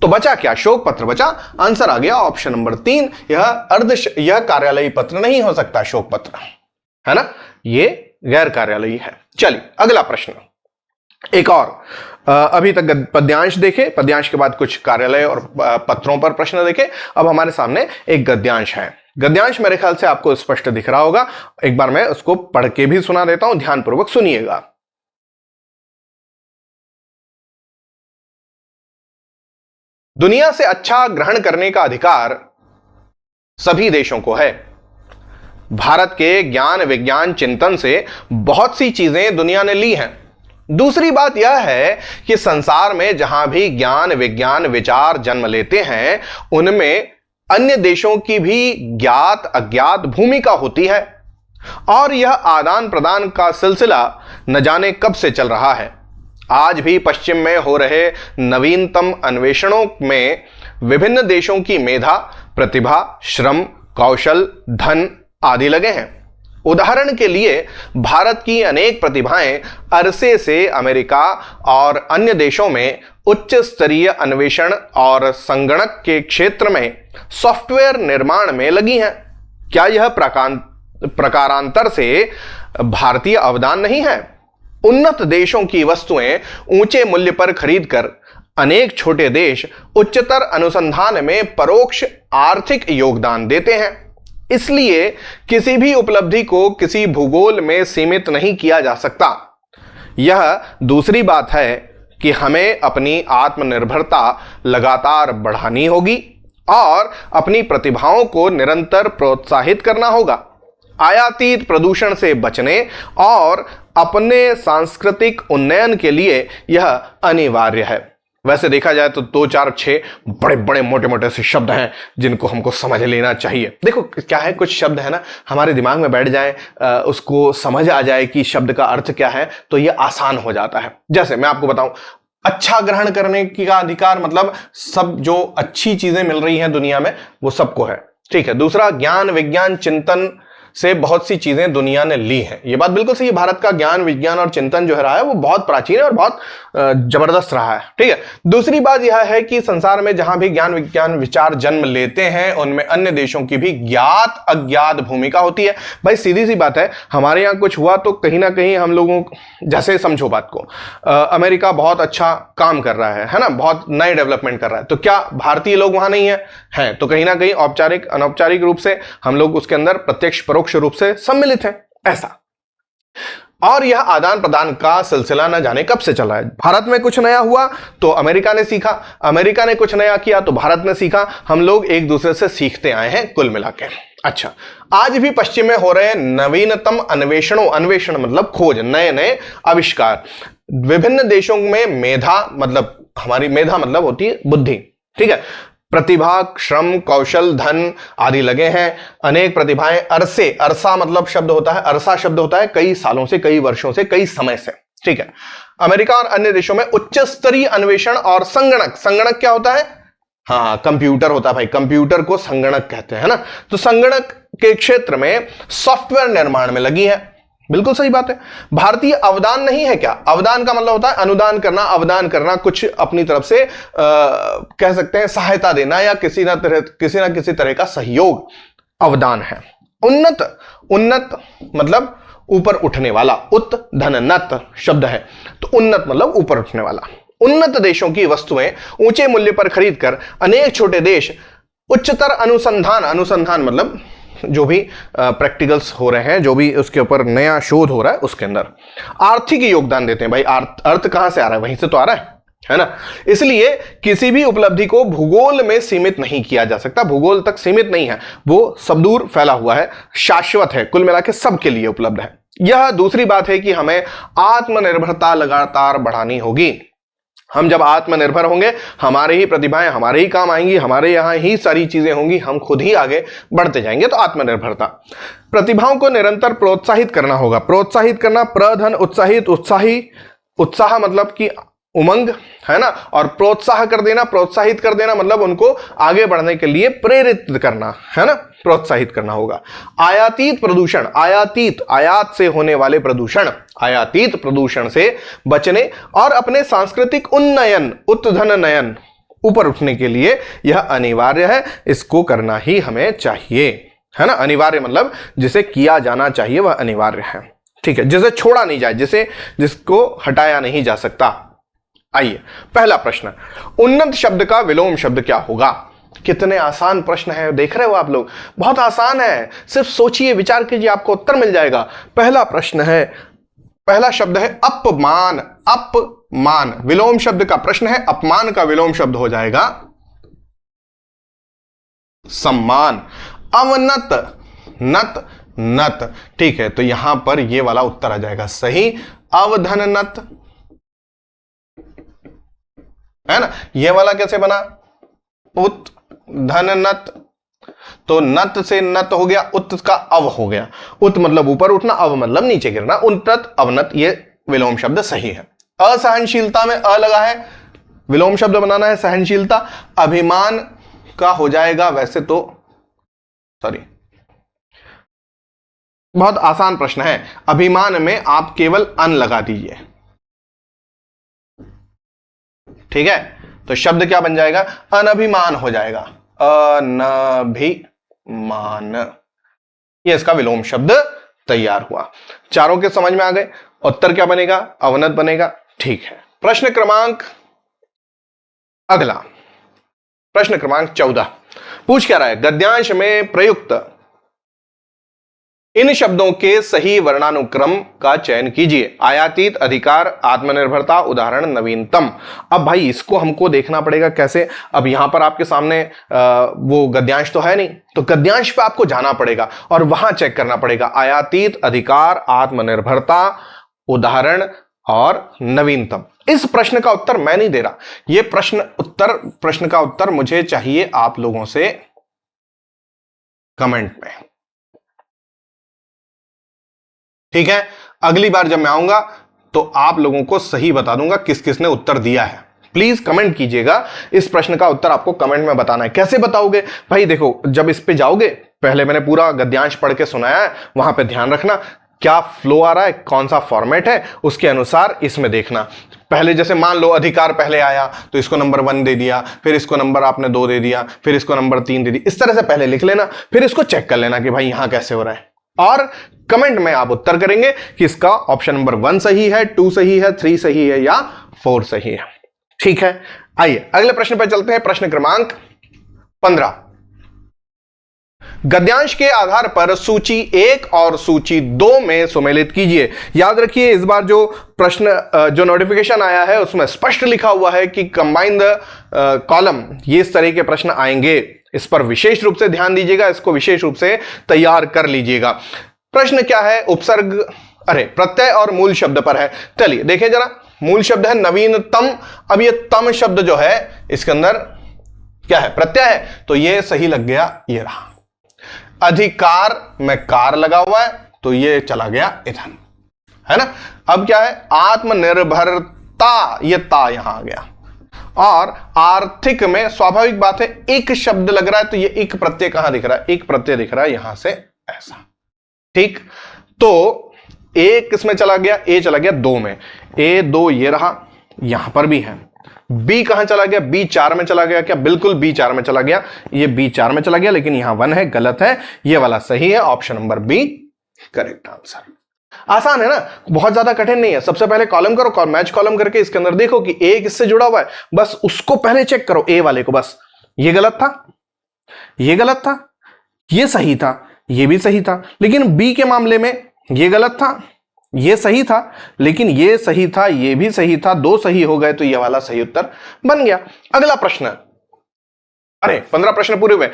तो बचा क्या? शोक पत्र बचा। आंसर आ गया ऑप्शन नंबर 3, यह कार्यालयी पत्र नहीं हो सकता, शोक पत्र, है ना, ये गैर कार्यालयी है। चलिए अगला प्रश्न, एक और अभी तक पद्यांश देखे, पद्यांश के बाद कुछ कार्यालय और पत्रों पर प्रश्न देखे। अब हमारे सामने एक गद्यांश है। गद्यांश मेरे ख्याल से आपको स्पष्ट दिख रहा होगा, एक बार मैं उसको पढ़ के भी सुना देता हूं, ध्यानपूर्वक सुनिएगा। दुनिया से अच्छा ग्रहण करने का अधिकार सभी देशों को है। भारत के ज्ञान विज्ञान चिंतन से बहुत सी चीजें दुनिया ने ली हैं। दूसरी बात यह है कि संसार में जहां भी ज्ञान विज्ञान विचार जन्म लेते हैं उनमें अन्य देशों की भी ज्ञात अज्ञात भूमिका होती है, और यह आदान प्रदान का सिलसिला न जाने कब से चल रहा है। आज भी पश्चिम में हो रहे नवीनतम अन्वेषणों में विभिन्न देशों की मेधा, प्रतिभा, श्रम, कौशल, धन आदि लगे हैं। उदाहरण के लिए भारत की अनेक प्रतिभाएं अरसे से अमेरिका और अन्य देशों में उच्च स्तरीय अन्वेषण और संगणक के क्षेत्र में सॉफ्टवेयर निर्माण में लगी हैं। क्या यह प्रकारांतर से भारतीय अवदान नहीं है? उन्नत देशों की वस्तुएं ऊंचे मूल्य पर खरीदकर अनेक छोटे देश उच्चतर अनुसंधान में परोक्ष आर्थिक योगदान देते हैं। इसलिए किसी भी उपलब्धि को किसी भूगोल में सीमित नहीं किया जा सकता। यह दूसरी बात है कि हमें अपनी आत्मनिर्भरता लगातार बढ़ानी होगी और अपनी प्रतिभाओं को निरंतर प्रोत्साहित करना होगा। आयातित प्रदूषण से बचने और अपने सांस्कृतिक उन्नयन के लिए यह अनिवार्य है। वैसे देखा जाए तो 2 4 6 बड़े बड़े मोटे मोटे से शब्द हैं जिनको हमको समझ लेना चाहिए। देखो क्या है, कुछ शब्द है ना हमारे दिमाग में बैठ जाए, उसको समझ आ जाए कि शब्द का अर्थ क्या है, तो ये आसान हो जाता है। जैसे मैं आपको बताऊं, अच्छा ग्रहण करने का अधिकार मतलब सब जो अच्छी चीजें मिल रही हैं दुनिया में वो सबको है, ठीक है। दूसरा, ज्ञान विज्ञान चिंतन से बहुत सी चीजें दुनिया ने ली हैं। ये बात बिल्कुल सही। भारत का ज्ञान विज्ञान और चिंतन जो रहा है वो बहुत प्राचीन है और बहुत जबरदस्त रहा है। ठीक है। दूसरी बात यह है कि संसार में जहां भी ज्ञान विज्ञान विचार जन्म लेते हैं उनमें अन्य देशों की भी ज्ञात अज्ञात भूमिका होती है। भाई सीधी सी बात है, हमारे यहां कुछ हुआ तो कहीं ना कहीं हम लोगों, जैसे समझो बात को, अमेरिका बहुत अच्छा काम कर रहा है ना, बहुत नए डेवलपमेंट कर रहा है, तो क्या भारतीय लोग वहां नहीं है? तो कहीं ना कहीं औपचारिक अनौपचारिक रूप से हम लोग उसके अंदर प्रत्यक्ष परोक्ष रूप से सम्मिलित हैं, ऐसा। और यह आदान प्रदान का सिलसिला न जाने कब से चला है। भारत में कुछ नया हुआ तो अमेरिका ने सीखा, अमेरिका ने कुछ नया किया तो भारत ने सीखा, हम लोग एक दूसरे से सीखते आए हैं कुल मिला के। अच्छा, आज भी पश्चिम में हो रहे नवीनतम अन्वेषणों, अन्वेषण मतलब खोज, नए नए आविष्कार, विभिन्न देशों में मेधा मतलब, हमारी मेधा मतलब होती है बुद्धि, ठीक है, प्रतिभा, श्रम, कौशल, धन आदि लगे हैं। अनेक प्रतिभाएं अरसे, अरसा मतलब शब्द होता है, अरसा शब्द होता है कई सालों से, कई वर्षों से, कई समय से। ठीक है। अमेरिका और अन्य देशों में उच्च स्तरीय अन्वेषण और संगणक, संगणक क्या होता है? हाँ, कंप्यूटर होता है भाई, कंप्यूटर को संगणक कहते हैं, है ना। तो संगणक के क्षेत्र में सॉफ्टवेयर निर्माण में लगी है। बिल्कुल सही बात है। भारतीय अवदान नहीं है क्या? अवदान का मतलब होता है अनुदान करना, अवदान करना, कुछ अपनी तरफ से कह सकते हैं सहायता देना या किसी ना किसी तरह का सहयोग, अवदान है। उन्नत, उन्नत मतलब ऊपर उठने वाला, उत धननत शब्द है, तो उन्नत मतलब ऊपर उठने वाला। उन्नत देशों की वस्तुएं ऊंचे मूल्य पर खरीदकर अनेक छोटे देश उच्चतर अनुसंधान, अनुसंधान मतलब जो भी प्रैक्टिकल्स हो रहे हैं, जो भी उसके ऊपर नया शोध हो रहा है उसके अंदर आर्थिक योगदान देते हैं। भाई अर्थ कहां से आ रहा है? वहीं से तो आ रहा है ना। इसलिए किसी भी उपलब्धि को भूगोल में सीमित नहीं किया जा सकता, भूगोल तक सीमित नहीं है, वो सब दूर फैला हुआ है, शाश्वत है, कुल मिला के सबके लिए उपलब्ध है। यह दूसरी बात है कि हमें आत्मनिर्भरता लगातार बढ़ानी होगी। हम जब आत्मनिर्भर होंगे, हमारे ही प्रतिभाएं हमारे ही काम आएंगी, हमारे यहां ही सारी चीजें होंगी, हम खुद ही आगे बढ़ते जाएंगे। तो आत्मनिर्भरता, प्रतिभाओं को निरंतर प्रोत्साहित करना होगा। प्रोत्साहित करना, प्रधन उत्साहित, उत्साही, उत्साह मतलब कि उमंग, है ना, और प्रोत्साह कर देना, प्रोत्साहित कर देना मतलब उनको आगे बढ़ने के लिए प्रेरित करना, है ना, प्रोत्साहित करना होगा। आयातीत प्रदूषण, आयातीत, आयात से होने वाले प्रदूषण, आयातीत प्रदूषण से बचने और अपने सांस्कृतिक उन्नयन, उत्धन नयन, ऊपर उठने के लिए यह अनिवार्य है, इसको करना ही हमें चाहिए, है ना। अनिवार्य मतलब जिसे किया जाना चाहिए वह अनिवार्य है, ठीक है, जिसे छोड़ा नहीं जाए, जिसको हटाया नहीं जा सकता। आइए पहला प्रश्न, उन्नत शब्द का विलोम शब्द क्या होगा? कितने आसान प्रश्न है, देख रहे हो आप लोग, बहुत आसान है, सिर्फ सोचिए, विचार कीजिए, आपको उत्तर मिल जाएगा। पहला प्रश्न है, पहला शब्द है अपमान, अपमान, विलोम शब्द का प्रश्न है, अपमान का विलोम शब्द हो जाएगा सम्मान। अवनत, नत, नत, ठीक है, तो यहां पर यह वाला उत्तर आ जाएगा सही, अवधननत, है ना। यह वाला कैसे बना? उत धन नत, तो नत से नत हो गया, उत का अव हो गया। उत मतलब ऊपर उठना, अव मतलब नीचे गिरना, उन्नत अवनत, ये विलोम शब्द सही है। असहनशीलता में अ लगा है, विलोम शब्द बनाना है सहनशीलता। अभिमान का हो जाएगा वैसे तो, सॉरी, बहुत आसान प्रश्न है, अभिमान में आप केवल अन लगा दीजिए, ठीक है, तो शब्द क्या बन जाएगा? अनभिमान हो जाएगा, अनभिमान, ये इसका विलोम शब्द तैयार हुआ। चारों के समझ में आ गए, उत्तर क्या बनेगा? अवनत बनेगा, ठीक है। प्रश्न क्रमांक अगला, प्रश्न क्रमांक 14 पूछ क्या रहा है? गद्यांश में प्रयुक्त इन शब्दों के सही वर्णानुक्रम का चयन कीजिए। आयातीत, अधिकार, आत्मनिर्भरता, उदाहरण, नवीनतम। अब भाई इसको हमको देखना पड़ेगा कैसे। अब यहां पर आपके सामने वो गद्यांश तो है नहीं, तो गद्यांश पे आपको जाना पड़ेगा और वहां चेक करना पड़ेगा आयातीत, अधिकार, आत्मनिर्भरता, उदाहरण और नवीनतम। इस प्रश्न का उत्तर मैं नहीं दे रहा, ये प्रश्न का उत्तर मुझे चाहिए आप लोगों से कमेंट में, ठीक है। अगली बार जब मैं आऊंगा तो आप लोगों को सही बता दूंगा किस किसने उत्तर दिया है। प्लीज कमेंट कीजिएगा, इस प्रश्न का उत्तर आपको कमेंट में बताना है। कैसे बताओगे भाई? देखो, जब इस पे जाओगे पहले मैंने पूरा गद्यांश पढ़ के सुनाया है, वहां पे ध्यान रखना क्या फ्लो आ रहा है, कौन सा फॉर्मेट है, उसके अनुसार इसमें देखना। पहले जैसे मान लो अधिकार पहले आया तो इसको नंबर 1 दे दिया, फिर इसको नंबर आपने 2 दे दिया, फिर इसको नंबर 3 दे दिया, इस तरह से पहले लिख लेना, फिर इसको चेक कर लेना कि भाई यहां कैसे हो रहा है, और कमेंट में आप उत्तर करेंगे कि इसका ऑप्शन नंबर 1 सही है, 2 सही है, 3 सही है या 4 सही है। ठीक है, आइए अगले प्रश्न पर चलते हैं। प्रश्न क्रमांक 15। गद्यांश के आधार पर सूची 1 और सूची 2 में सुमेलित कीजिए। याद रखिए इस बार जो प्रश्न जो नोटिफिकेशन आया है उसमें स्पष्ट लिखा हुआ है कि कंबाइन द कॉलम, ये इस तरह के प्रश्न आएंगे, इस पर विशेष रूप से ध्यान दीजिएगा, इसको विशेष रूप से तैयार कर लीजिएगा। प्रश्न क्या है, उपसर्ग प्रत्यय और मूल शब्द पर है। चलिए देखें जरा, मूल शब्द है नवीनतम। अब ये तम शब्द जो है इसके अंदर क्या है, प्रत्यय है, तो ये सही लग गया, ये रहा। अधिकार में कार लगा हुआ है तो ये चला गया इधर, है ना। अब क्या है, आत्मनिर्भरता, ये ता यहां आ गया, और आर्थिक में स्वाभाविक बात है एक शब्द लग रहा है तो ये एक प्रत्यय कहां दिख रहा है, एक प्रत्यय दिख रहा है यहां से ऐसा। ठीक, तो ए किसमें चला गया, ए चला गया 2 में, A2 ये रहा, यहां पर भी है। बी कहां चला गया, बी 4 में चला गया क्या, बिल्कुल बी 4 में चला गया, ये बी 4 में चला गया, लेकिन यहां 1 है, गलत है, ये वाला सही है, option number B correct answer. आसान है ना, बहुत ज्यादा कठिन नहीं है। सबसे पहले कॉलम करो, मैच कॉलम करके इसके अंदर देखो कि ए किससे जुड़ा हुआ है, बस उसको पहले चेक करो, ए वाले को बस। ये गलत था, ये गलत था, ये सही था, ये भी सही था, लेकिन बी के मामले में ये गलत था, ये सही था, लेकिन ये सही था, ये भी सही था, 2 सही हो गए तो ये वाला सही उत्तर बन गया। अगला प्रश्न, अरे 15 प्रश्न पूरे हुए।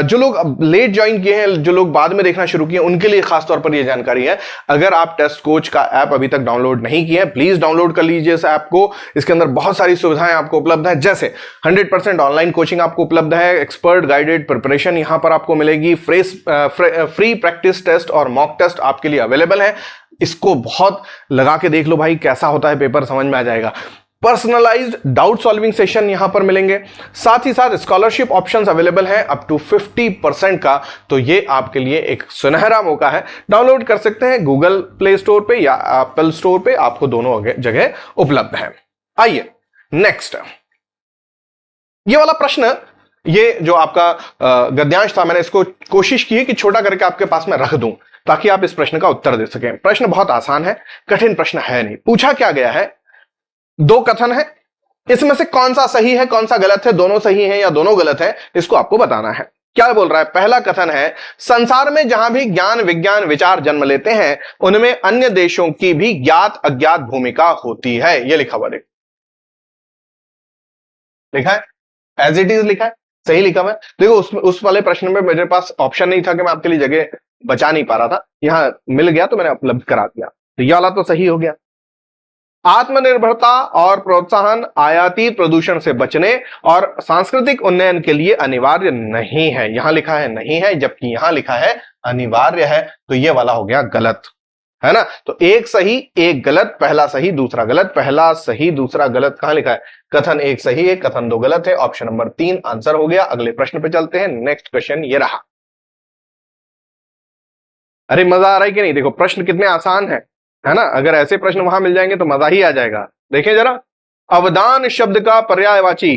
जो लोग लेट ज्वाइन किए हैं, जो लोग बाद में देखना शुरू किए, उनके लिए खासतौर पर यह जानकारी है, अगर आप टेस्ट कोच का ऐप अभी तक डाउनलोड नहीं किए हैं, प्लीज डाउनलोड कर लीजिए इस ऐप को। इसके अंदर बहुत सारी सुविधाएं आपको उपलब्ध है, जैसे 100% ऑनलाइन कोचिंग आपको उपलब्ध है, एक्सपर्ट गाइडेड प्रिपरेशन यहां पर आपको मिलेगी, फ्री प्रैक्टिस टेस्ट और मॉक टेस्ट आपके लिए अवेलेबल है। इसको बहुत लगा के देख लो भाई, कैसा होता है पेपर, समझ में आ जाएगा। पर्सनलाइज्ड डाउट सॉल्विंग सेशन यहां पर मिलेंगे, साथ ही साथ स्कॉलरशिप ऑप्शंस अवेलेबल हैं अप टू 50% का, तो ये आपके लिए एक सुनहरा मौका है। डाउनलोड कर सकते हैं गूगल प्ले स्टोर पे या एप्पल स्टोर पे, आपको दोनों जगह उपलब्ध है। आइए नेक्स्ट, ये वाला प्रश्न, ये जो आपका गद्यांश था, मैंने इसको कोशिश की है कि छोटा करके आपके पास में रख दूं ताकि आप इस प्रश्न का उत्तर दे सकें। प्रश्न बहुत आसान है, कठिन प्रश्न है नहीं। पूछा क्या गया है, 2 कथन है, इसमें से कौन सा सही है कौन सा गलत है, दोनों सही है या दोनों गलत है, इसको आपको बताना है। क्या बोल रहा है, पहला कथन है, संसार में जहां भी ज्ञान विज्ञान विचार जन्म लेते हैं उनमें अन्य देशों की भी ज्ञात अज्ञात भूमिका होती है। यह लिखा हुआ देखो, लिखा है एज इट इज, लिखा है, सही लिखा हुआ है। देखो उस वाले प्रश्न में मेरे पास ऑप्शन नहीं था कि मैं आपके लिए जगह बचा नहीं पा रहा था, यहां मिल गया तो मैंने उपलब्ध करा दिया, तो यह वाला तो सही हो गया। आत्मनिर्भरता और प्रोत्साहन आयातित प्रदूषण से बचने और सांस्कृतिक उन्नयन के लिए अनिवार्य नहीं है, यहां लिखा है नहीं है, जबकि यहां लिखा है अनिवार्य है, तो यह वाला हो गया गलत, है ना। तो एक सही एक गलत, पहला सही दूसरा गलत, पहला सही दूसरा गलत कहां लिखा है, कथन 1 सही है कथन 2 गलत है, ऑप्शन नंबर 3 आंसर हो गया। अगले प्रश्न पे चलते हैं। नेक्स्ट क्वेश्चन ये रहा। अरे मजा आ रहा है कि नहीं, देखो प्रश्न कितने आसान है ना। अगर ऐसे प्रश्न वहां मिल जाएंगे तो मजा ही आ जाएगा। देखें जरा, अवदान शब्द का पर्यायवाची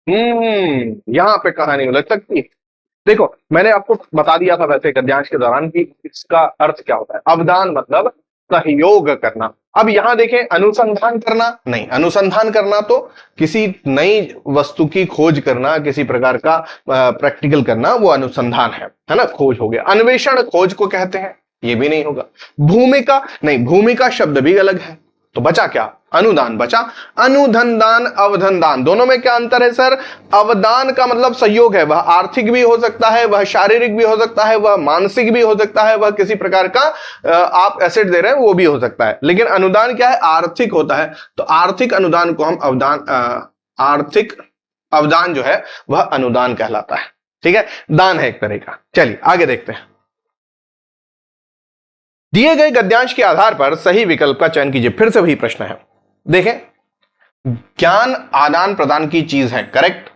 यहां पे कहानी लग सकती। देखो मैंने आपको बता दिया था वैसे गद्यांश के दौरान कि इसका अर्थ क्या होता है। अवदान मतलब सहयोग करना। अब यहां देखें, अनुसंधान करना नहीं, अनुसंधान करना तो किसी नई वस्तु की खोज करना, किसी प्रकार का प्रैक्टिकल करना, वो अनुसंधान है ना, खोज हो गया। अन्वेषण खोज को कहते हैं, ये भी नहीं होगा। भूमिका नहीं, भूमिका शब्द भी अलग है, तो बचा क्या, अनुदान बचा। अनुधनदान अवधनदान दोनों में क्या अंतर है सर, अवदान का मतलब सहयोग है, वह आर्थिक भी हो सकता है, वह शारीरिक भी हो सकता है, वह मानसिक भी हो सकता है, वह किसी प्रकार का आप एसेट दे रहे हैं वो भी हो सकता है। लेकिन अनुदान क्या है, आर्थिक होता है, तो आर्थिक अनुदान को हम अवदान, आर्थिक अवदान जो है वह अनुदान कहलाता है। ठीक है, दान है एक तरह का। चलिए आगे देखते हैं। दिए गए गद्यांश के आधार पर सही विकल्प का चयन कीजिए। फिर से वही प्रश्न है, देखें, ज्ञान आदान प्रदान की चीज है, करेक्ट।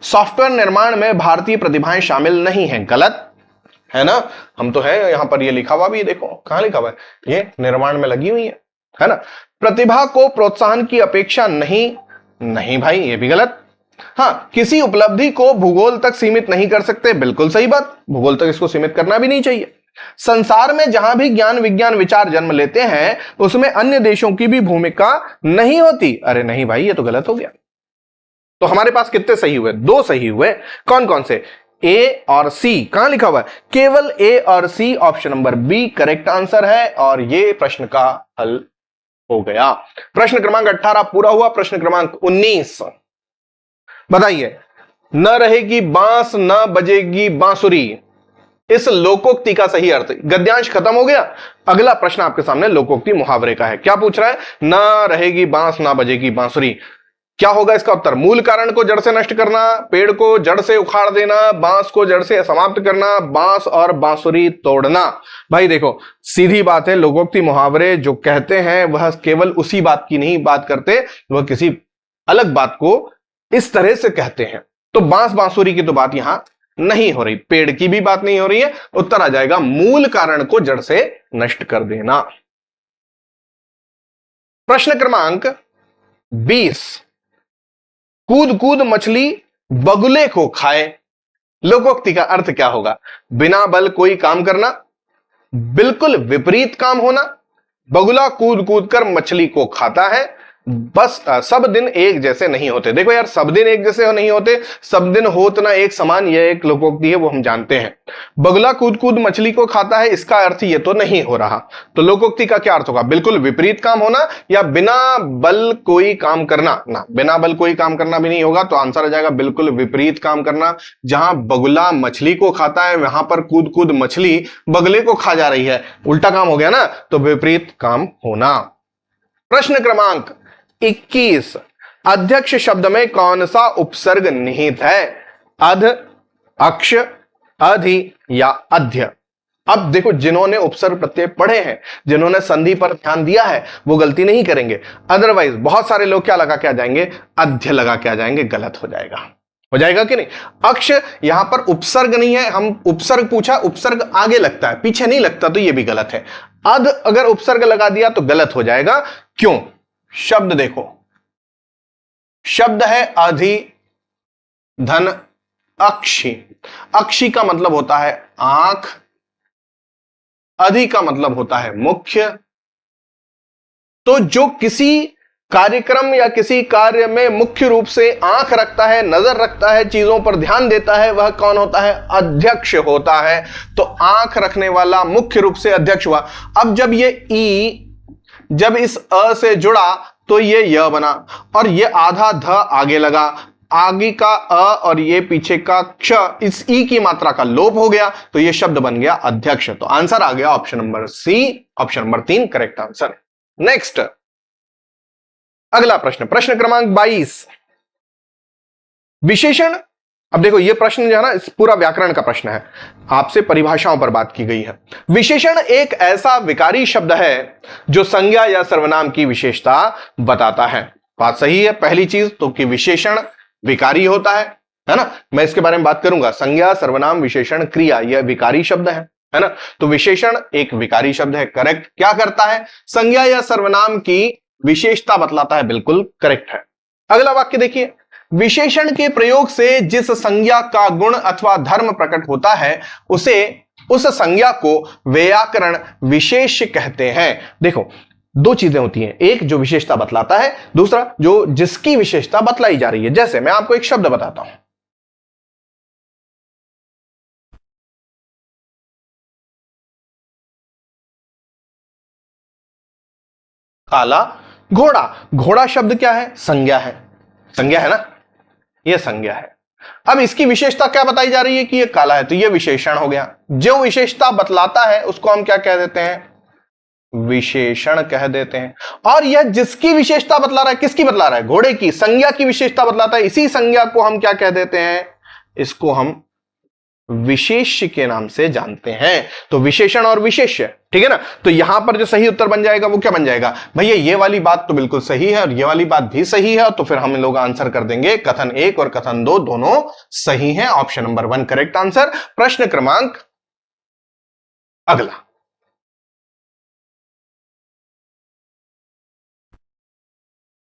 सॉफ्टवेयर निर्माण में भारतीय प्रतिभाएं शामिल नहीं हैं, गलत। है ना, हम तो है यहां पर, ये लिखा हुआ भी है, देखो कहां लिखा हुआ है, ये निर्माण में लगी हुई है ना। प्रतिभा को प्रोत्साहन की अपेक्षा नहीं, नहीं भाई ये भी गलत। हाँ, किसी उपलब्धि को भूगोल तक सीमित नहीं कर सकते, बिल्कुल सही बात, भूगोल तक इसको सीमित करना भी नहीं चाहिए। संसार में जहां भी ज्ञान विज्ञान विचार जन्म लेते हैं उसमें अन्य देशों की भी भूमिका नहीं होती, अरे नहीं भाई ये तो गलत हो गया। तो हमारे पास कितने सही हुए, 2 सही हुए। कौन कौन से, ए और सी, कहां लिखा हुआ है, केवल ए और C, option number B correct answer है और ये प्रश्न का हल हो गया। प्रश्न क्रमांक 18 पूरा हुआ। प्रश्न क्रमांक 19 बताइए, न रहेगी बांस न बजेगी बांसुरी, इस लोकोक्ति का सही अर्थ। गद्यांश खत्म हो गया, अगला प्रश्न आपके सामने लोकोक्ति मुहावरे का है। क्या पूछ रहा है, न रहेगी बांस ना बजेगी बांसुरी, क्या होगा इसका उत्तर, मूल कारण को जड़ से नष्ट करना, पेड़ को जड़ से उखाड़ देना, बांस को जड़ से समाप्त करना, बांस और बांसुरी तोड़ना। भाई देखो सीधी बात है, लोकोक्ति मुहावरे जो कहते हैं वह केवल उसी बात की नहीं बात करते, वह किसी अलग बात को इस तरह से कहते हैं। तो बांस बांसुरी की तो बात यहां नहीं हो रही, पेड़ की भी बात नहीं हो रही है, उत्तर आ जाएगा मूल कारण को जड़ से नष्ट कर देना। प्रश्न क्रमांक 20, कूद कूद मछली बगुले को खाए, लोकोक्ति का अर्थ क्या होगा, बिना बल कोई काम करना, बिल्कुल विपरीत काम होना, बगुला कूद कूद कर मछली को खाता है, बस सब दिन एक जैसे नहीं होते। देखो यार सब दिन एक जैसे नहीं होते, सब दिन होत ना एक समान, यह एक लोकोक्ति है वो हम जानते हैं। बगुला कूद कूद मछली को खाता है, इसका अर्थ ये तो नहीं हो रहा। तो लोकोक्ति का क्या अर्थ होगा, बिल्कुल विपरीत काम होना या बिना बल कोई काम करना, ना बिना बल कोई काम करना भी नहीं होगा, तो आंसर आ जाएगा बिल्कुल विपरीत काम करना। जहां बगुला मछली को खाता है वहां पर कूद कूद मछली बगुले को खा जा रही है, उल्टा काम हो गया ना, तो विपरीत काम होना। प्रश्न क्रमांक 21, अध्यक्ष शब्द में कौन सा उपसर्ग निहित है, अध, अक्ष, अधि या अध्य। अब देखो जिन्होंने उपसर्ग प्रत्यय पढ़े हैं, जिन्होंने संधि पर ध्यान दिया है वो गलती नहीं करेंगे, अदरवाइज बहुत सारे लोग क्या लगा के आ जाएंगे, अध्य लगा के आ जाएंगे, गलत हो जाएगा। हो जाएगा कि नहीं, अक्ष यहां पर उपसर्ग नहीं है, हम उपसर्ग पूछा, उपसर्ग आगे लगता है पीछे नहीं लगता, तो यह भी गलत है। अध अगर उपसर्ग लगा दिया तो गलत हो जाएगा, क्यों, शब्द देखो, शब्द है अधि धन अक्षी, अक्षी का मतलब होता है आंख, अधि का मतलब होता है मुख्य। तो जो किसी कार्यक्रम या किसी कार्य में मुख्य रूप से आंख रखता है, नजर रखता है, चीजों पर ध्यान देता है, वह कौन होता है, अध्यक्ष होता है। तो आंख रखने वाला मुख्य रूप से अध्यक्ष हुआ। अब जब ये ई जब इस अ से जुड़ा तो ये य बना और ये आधा ध आगे लगा, आगे का अ और ये पीछे का क्ष, इस ई की मात्रा का लोप हो गया, तो ये शब्द बन गया अध्यक्ष। तो आंसर आ गया option number C, option number 3 correct answer. Next अगला प्रश्न, प्रश्न क्रमांक 22, विशेषण। अब देखो ये प्रश्न जो है ना, इस पूरा व्याकरण का प्रश्न है, आपसे परिभाषाओं पर बात की गई है। विशेषण एक ऐसा विकारी शब्द है जो संज्ञा या सर्वनाम की विशेषता बताता है। बात सही है पहली चीज तो, कि विशेषण विकारी होता है ना, मैं इसके बारे में बात करूंगा। संज्ञा सर्वनाम विशेषण क्रिया यह विकारी शब्द है ना, तो विशेषण एक विकारी शब्द है, करेक्ट। क्या करता है, संज्ञा या सर्वनाम की विशेषता बतलाता है, बिल्कुल करेक्ट है। अगला वाक्य देखिए, विशेषण के प्रयोग से जिस संज्ञा का गुण अथवा धर्म प्रकट होता है उसे उस संज्ञा को व्याकरण विशेष कहते हैं। देखो दो चीजें होती हैं, एक जो विशेषता बतलाता है, दूसरा जो जिसकी विशेषता बतलाई जा रही है। जैसे मैं आपको एक शब्द बताता हूं, काला घोड़ा। घोड़ा शब्द क्या है, संज्ञा है, संज्ञा है ना, यह संज्ञा है। अब इसकी विशेषता क्या बताई जा रही है कि यह काला है, तो यह विशेषण हो गया। जो विशेषता बतलाता है उसको हम क्या कह देते हैं, विशेषण कह देते हैं। और यह जिसकी विशेषता बतला रहा है, किसकी बतला रहा है, घोड़े की, संज्ञा की विशेषता बतलाता है, इसी संज्ञा को हम क्या कह देते हैं, इसको हम विशेष्य के नाम से जानते हैं। तो विशेषण और विशेष्य, ठीक है ना। तो यहां पर जो सही उत्तर बन जाएगा वो क्या बन जाएगा, भैया ये वाली बात तो बिल्कुल सही है और ये वाली बात भी सही है, तो फिर हम लोग आंसर कर देंगे कथन 1 और कथन 2 दोनों सही हैं। Option number 1 correct answer. प्रश्न क्रमांक अगला,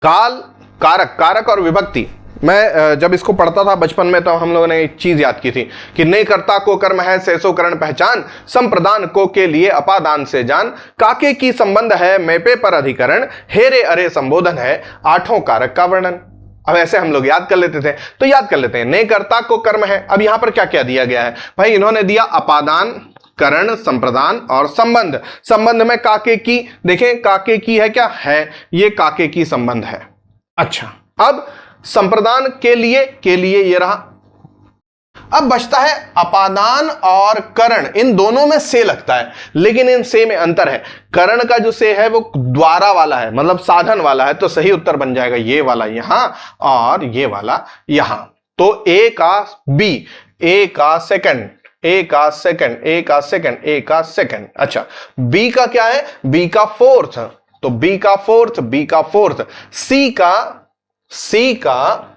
काल, कारक, कारक और विभक्ति। मैं जब इसको पढ़ता था बचपन में तो हम लोगों ने एक चीज याद की थी कि नई कर्ता को कर्म है सैसो करण पहचान, संप्रदान को के लिए अपादान से जान, काके की संबंध है मैपे पर अधिकरण, हेरे अरे संबोधन है आठों कारक का वर्णन। अब ऐसे हम लोग याद कर लेते थे, तो याद कर लेते हैं। नए कर्ता को कर्म है, अब यहां पर क्या क्या दिया गया है भाई, इन्होंने दिया अपादान, करण, संप्रदान और संबंध। संबंध में काके की, देखें काके की है क्या है, ये काके की संबंध है। अच्छा, अब संप्रदान के लिए ये रहा। अब बचता है अपादान और करण, इन दोनों में से लगता है, लेकिन इन से में अंतर है। करण का जो से है वो द्वारा वाला है, मतलब साधन वाला है, तो सही उत्तर बन जाएगा ये वाला यहां और ये वाला यहां। तो ए का बी, ए का सेकंड, ए का सेकंड, ए का सेकंड, ए का सेकंड। अच्छा, बी का क्या है, बी का फोर्थ, तो बी का फोर्थ, बी का फोर्थ। सी का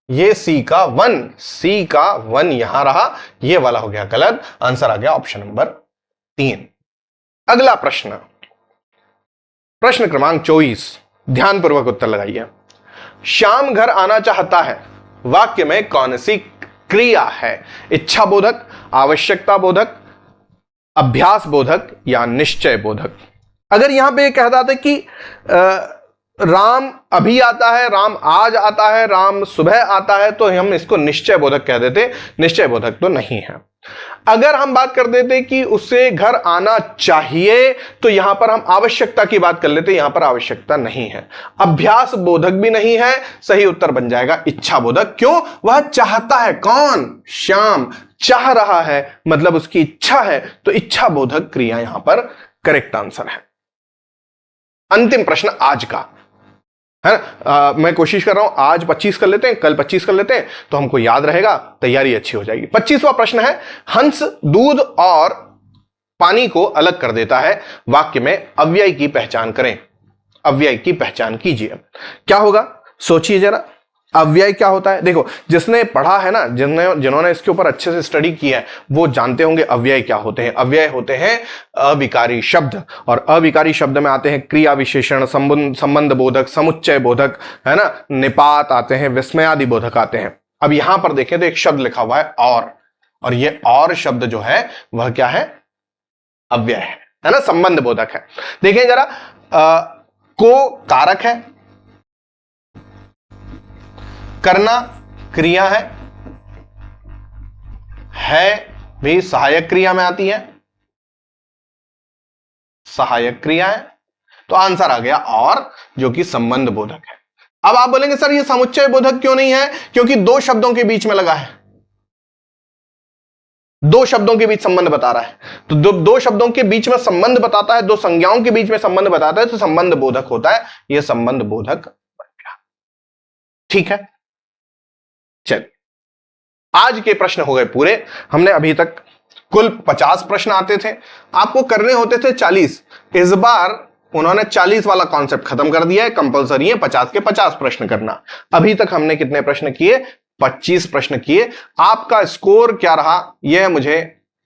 ये सी का वन, सी का वन यहां रहा, ये वाला हो गया गलत, आंसर आ गया ऑप्शन नंबर 3। अगला प्रश्न, प्रश्न क्रमांक 24, ध्यानपूर्वक उत्तर लगाइए। श्याम घर आना चाहता है, वाक्य में कौन सी क्रिया है? इच्छा बोधक, आवश्यकता बोधक, अभ्यास बोधक या निश्चय बोधक? अगर यहां पे कहता था कि राम अभी आता है, राम आज आता है, राम सुबह आता है, तो हम इसको निश्चय बोधक कह देते, निश्चय बोधक तो नहीं है। अगर हम बात कर देते कि उसे घर आना चाहिए, तो यहां पर हम आवश्यकता की बात कर लेते, यहां पर आवश्यकता नहीं है। अभ्यास बोधक भी नहीं है, सही उत्तर बन जाएगा इच्छा बोधक। क्यों? वह चाहता है, कौन? श्याम चाह रहा है, मतलब उसकी इच्छा है, तो इच्छा बोधक क्रिया यहां पर करेक्ट आंसर है। अंतिम प्रश्न आज का है ना, मैं कोशिश कर रहा हूं आज 25 कर लेते हैं, कल 25 कर लेते हैं, तो हमको याद रहेगा, तैयारी अच्छी हो जाएगी। 25वां प्रश्न है, हंस दूध और पानी को अलग कर देता है, वाक्य में अव्यय की पहचान करें। अव्यय की पहचान कीजिए। क्या होगा सोचिए जरा, अव्यय क्या होता है? देखो, जिसने पढ़ा है ना, जिन्होंने इसके ऊपर अच्छे से स्टडी किया है, वो जानते होंगे अव्यय क्या होते हैं। अव्यय होते हैं अविकारी शब्द, और अविकारी शब्द में आते हैं क्रिया विशेषण, संबंध बोधक, समुच्चय बोधक, है ना, निपात आते हैं, विस्मयादि बोधक आते हैं। अब यहां पर देखें तो एक शब्द लिखा हुआ है और ये और शब्द जो है वह क्या है? अव्यय है ना, संबंध बोधक है। देखें जरा, को कारक करना क्रिया है भी सहायक क्रिया में आती है, सहायक क्रिया है, तो आंसर आ गया और, जो कि संबंध बोधक है। अब आप बोलेंगे सर ये समुच्चय बोधक क्यों नहीं है? क्योंकि दो शब्दों के बीच में लगा है, दो शब्दों के बीच संबंध बता रहा है, तो दो शब्दों के बीच में संबंध बताता है, दो संज्ञाओं के बीच में संबंध बताता है, तो संबंध बोधक होता है, यह संबंध बोधक बन गया। ठीक है, चलिए आज के प्रश्न हो गए पूरे। हमने अभी तक कुल 50 प्रश्न आते थे, आपको करने होते थे 40। इस बार उन्होंने 40 वाला कॉन्सेप्ट खत्म कर दिया है, कंपलसरी है 50 के 50 प्रश्न करना। अभी तक हमने कितने प्रश्न किए? 25 प्रश्न किए। आपका स्कोर क्या रहा यह मुझे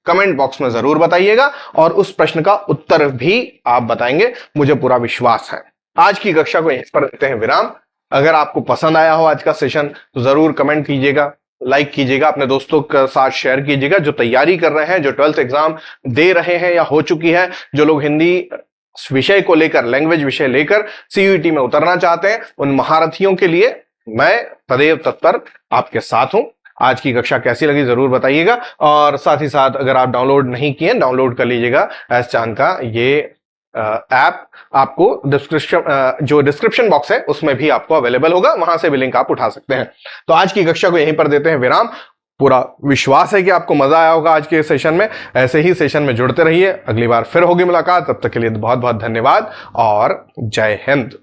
कमेंट बॉक्स में जरूर बताइएगा, और उस प्रश्न का उत्तर भी आप बताएंगे, मुझे पूरा विश्वास है। आज की कक्षा को यहीं पर देते हैं विराम। अगर आपको पसंद आया हो आज का सेशन तो जरूर कमेंट कीजिएगा, लाइक कीजिएगा, अपने दोस्तों के साथ शेयर कीजिएगा, जो तैयारी कर रहे हैं, जो 12th एग्जाम दे रहे हैं या हो चुकी है, जो लोग हिंदी विषय को लेकर, लैंग्वेज विषय लेकर सीयूईटी में उतरना चाहते हैं, उन महारथियों के लिए मैं सदैव तत्पर आपके साथ हूं। आज की कक्षा कैसी लगी जरूर बताइएगा, और साथ ही साथ अगर आप डाउनलोड नहीं किए, डाउनलोड कर लीजिएगा एस चांद का ये ऐप। आपको जो डिस्क्रिप्शन बॉक्स है उसमें भी आपको अवेलेबल होगा, वहां से भी लिंक आप उठा सकते हैं। तो आज की कक्षा को यहीं पर देते हैं विराम। पूरा विश्वास है कि आपको मजा आया होगा आज के सेशन में। ऐसे ही सेशन में जुड़ते रहिए, अगली बार फिर होगी मुलाकात। तब तक के लिए बहुत बहुत धन्यवाद और जय हिंद।